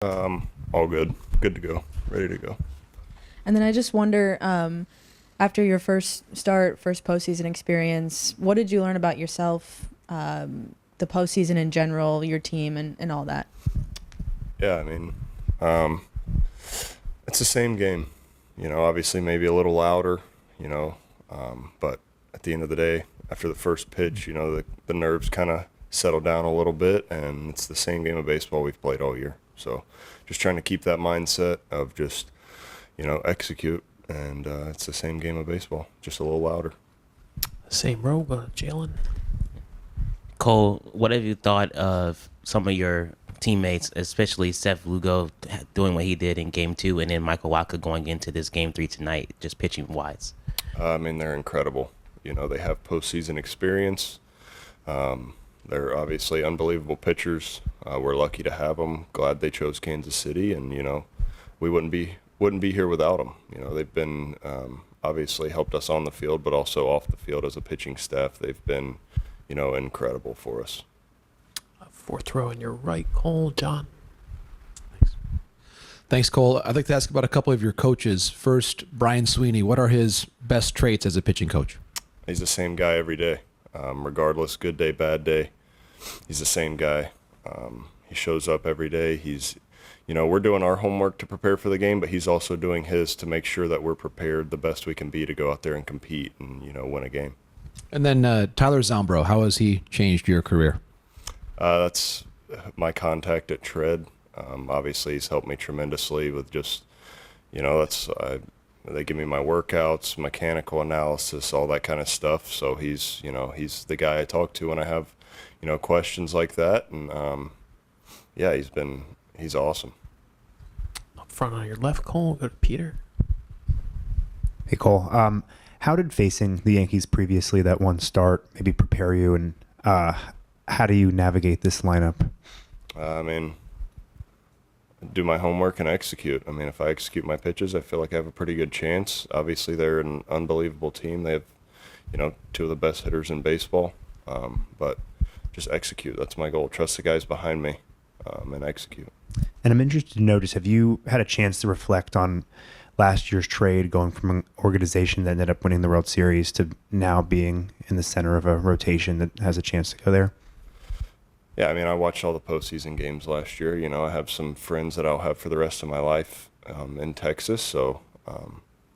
All good. Good to go. Ready to go. And then I just wonder, after your first postseason experience, what did you learn about yourself, the postseason in general, your team, and all that? Yeah, I mean, um, it's the same game. Obviously maybe a little louder, but at the end of the day, after the first pitch, the nerves kind of settle down a little bit, and it's the same game of baseball we've played all year. So just trying to keep that mindset of just, execute, and it's the same game of baseball, just a little louder. Same row, Jalen. Cole, what have you thought of some of your teammates, especially Seth Lugo doing what he did in Game 2, and then Michael Wacha going into this Game 3 tonight, just pitching wise? I mean, they're incredible. They have postseason experience. They're obviously unbelievable pitchers. We're lucky to have them. Glad they chose Kansas City, and we wouldn't be here without them. They've been obviously helped us on the field, but also off the field as a pitching staff. They've been, incredible for us. Fourth row on your right, Cole. John. Thanks, Cole. I'd like to ask about a couple of your coaches. First, Brian Sweeney. What are his best traits as a pitching coach? He's the same guy every day, regardless, good day, bad day. He's the same guy. He shows up every day. We're doing our homework to prepare for the game, but he's also doing his to make sure that we're prepared the best we can be to go out there and compete and, win a game. And then Tyler Zombro. How has he changed your career? That's my contact at Tread. Obviously, he's helped me tremendously with just, they give me my workouts, mechanical analysis, all that kind of stuff. So he's the guy I talk to when I have, questions like that. And yeah, he's awesome. Up front on your left, Cole. Go to Peter. Hey, Cole. How did facing the Yankees previously, that one start, maybe prepare you, and how do you navigate this lineup? I mean, do my homework and execute. I mean, if I execute my pitches, I feel like I have a pretty good chance. Obviously, they're an unbelievable team. They have, two of the best hitters in baseball. But just execute. That's my goal. Trust the guys behind me and execute. And I'm interested to notice, have you had a chance to reflect on last year's trade, going from an organization that ended up winning the World Series to now being in the center of a rotation that has a chance to go there? Yeah, I mean, I watched all the postseason games last year. I have some friends that I'll have for the rest of my life in Texas. So,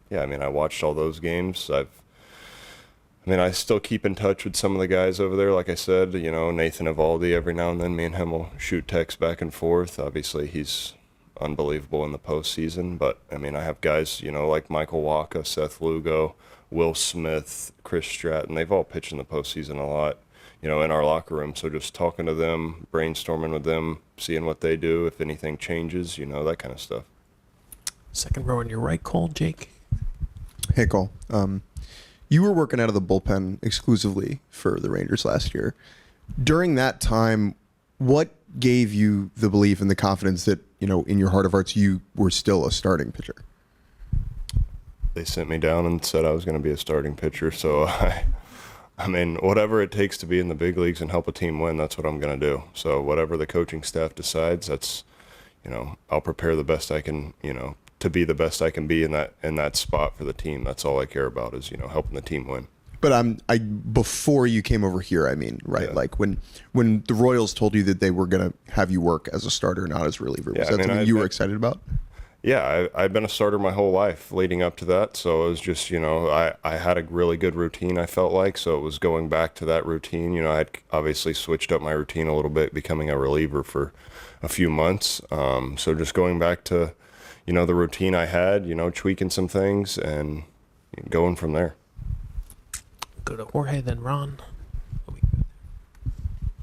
yeah, I mean, I watched all those games. I still keep in touch with some of the guys over there. Like I said, Nathan Evaldi, every now and then me and him will shoot texts back and forth. Obviously, he's unbelievable in the postseason. But, I mean, I have guys, like Michael Wacha, Seth Lugo, Will Smith, Chris Stratton. They've all pitched in the postseason a lot, in our locker room. So just talking to them, brainstorming with them, seeing what they do, if anything changes, that kind of stuff. Second row on your right, Cole. Jake. Hey, Cole. You were working out of the bullpen exclusively for the Rangers last year. During that time, what gave you the belief and the confidence that, in your heart of hearts, you were still a starting pitcher? They sent me down and said I was going to be a starting pitcher. So, I mean, whatever it takes to be in the big leagues and help a team win, that's what I'm going to do. So whatever the coaching staff decides, that's, I'll prepare the best I can, to be the best I can be in that spot for the team. That's all I care about is, helping the team win. But before you came over here, I mean, right? Yeah. Like when the Royals told you that they were going to have you work as a starter, not as reliever, was that something you were excited about? Yeah, I've been a starter my whole life leading up to that. So it was just, I had a really good routine, I felt like. So it was going back to that routine. I had obviously switched up my routine a little bit, becoming a reliever for a few months. So just going back to, the routine I had, tweaking some things and going from there. Go to Jorge, then Ron.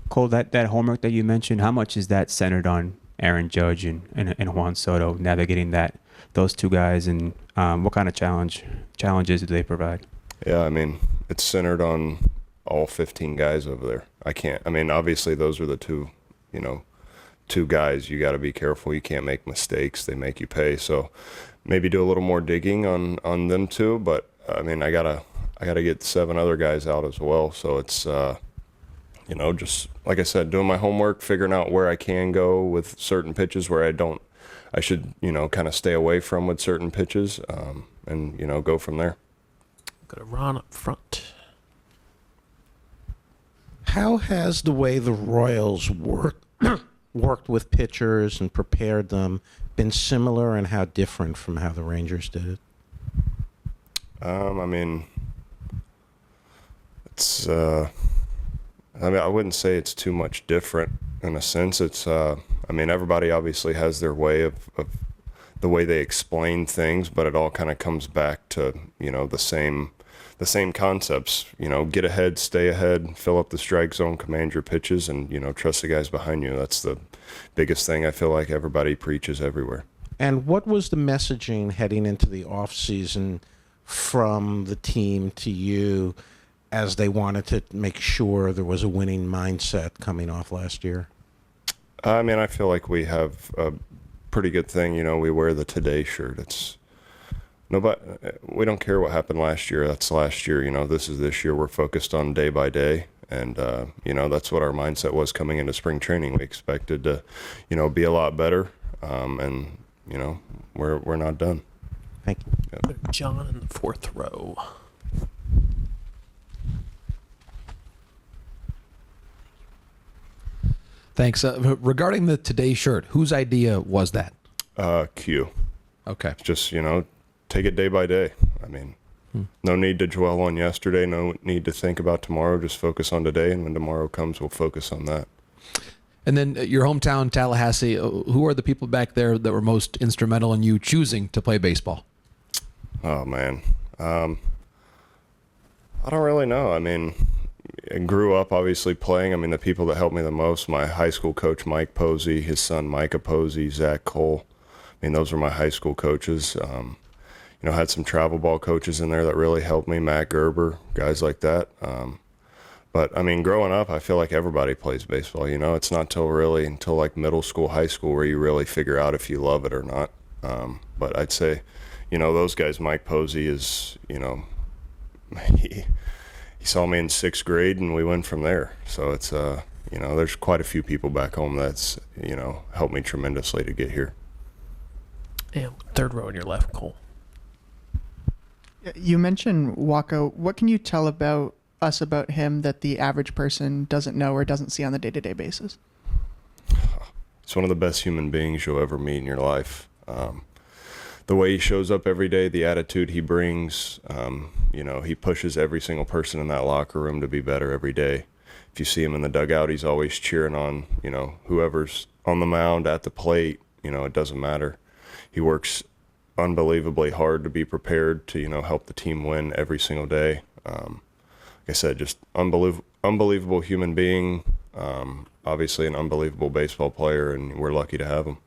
Cole, that homework that you mentioned, how much is that centered on Aaron Judge and Juan Soto, navigating those two guys, and what kind of challenges do they provide? Yeah, I mean, it's centered on all 15 guys over there. Obviously those are the two guys. You got to be careful. You can't make mistakes. They make you pay. So maybe do a little more digging on them too. But I mean, I gotta get 7 other guys out as well. So it's just like I said, doing my homework, figuring out where I can go with certain pitches where I don't I should, kind of stay away from with certain pitches, and, go from there. Go to Ron up front. How has the way the Royals worked with pitchers and prepared them been similar, and how different from how the Rangers did it? I mean, it's, I wouldn't say it's too much different in a sense. It's, everybody obviously has their way of the way they explain things, but it all kind of comes back to, the same concepts, get ahead, stay ahead, fill up the strike zone, command your pitches, and, trust the guys behind you. That's the biggest thing I feel like everybody preaches everywhere. And what was the messaging heading into the offseason from the team to you as they wanted to make sure there was a winning mindset coming off last year? I feel like we have a pretty good thing. We wear the Today shirt. We don't care what happened last year. That's last year. This is this year. We're focused on day by day. And, that's what our mindset was coming into spring training. We expected to, be a lot better. And, we're not done. Thank you. Yeah. John in the fourth row. Thanks. Regarding the Today shirt, whose idea was that? Q. Okay. Just, take it day by day. No need to dwell on yesterday. No need to think about tomorrow. Just focus on today. And when tomorrow comes, we'll focus on that. And then your hometown, Tallahassee, who are the people back there that were most instrumental in you choosing to play baseball? Oh, man. I don't really know. I grew up obviously playing. The people that helped me the most, my high school coach, Mike Posey, his son, Micah Posey, Zach Cole. Those were my high school coaches. Had some travel ball coaches in there that really helped me, Matt Gerber, guys like that. But growing up, I feel like everybody plays baseball. It's not until like middle school, high school where you really figure out if you love it or not. But I'd say, those guys, Mike Posey is, he saw me in sixth grade and we went from there. So it's, there's quite a few people back home that's, helped me tremendously to get here. And third row on your left, Cole. You mentioned Waka. What can you tell us about him that the average person doesn't know or doesn't see on the day-to-day basis? It's one of the best human beings you'll ever meet in your life. The way he shows up every day, the attitude he brings, he pushes every single person in that locker room to be better every day. If you see him in the dugout, he's always cheering on, whoever's on the mound, at the plate, it doesn't matter. He works unbelievably hard to be prepared to, help the team win every single day. Like I said, just unbelievable human being, obviously an unbelievable baseball player, and we're lucky to have him.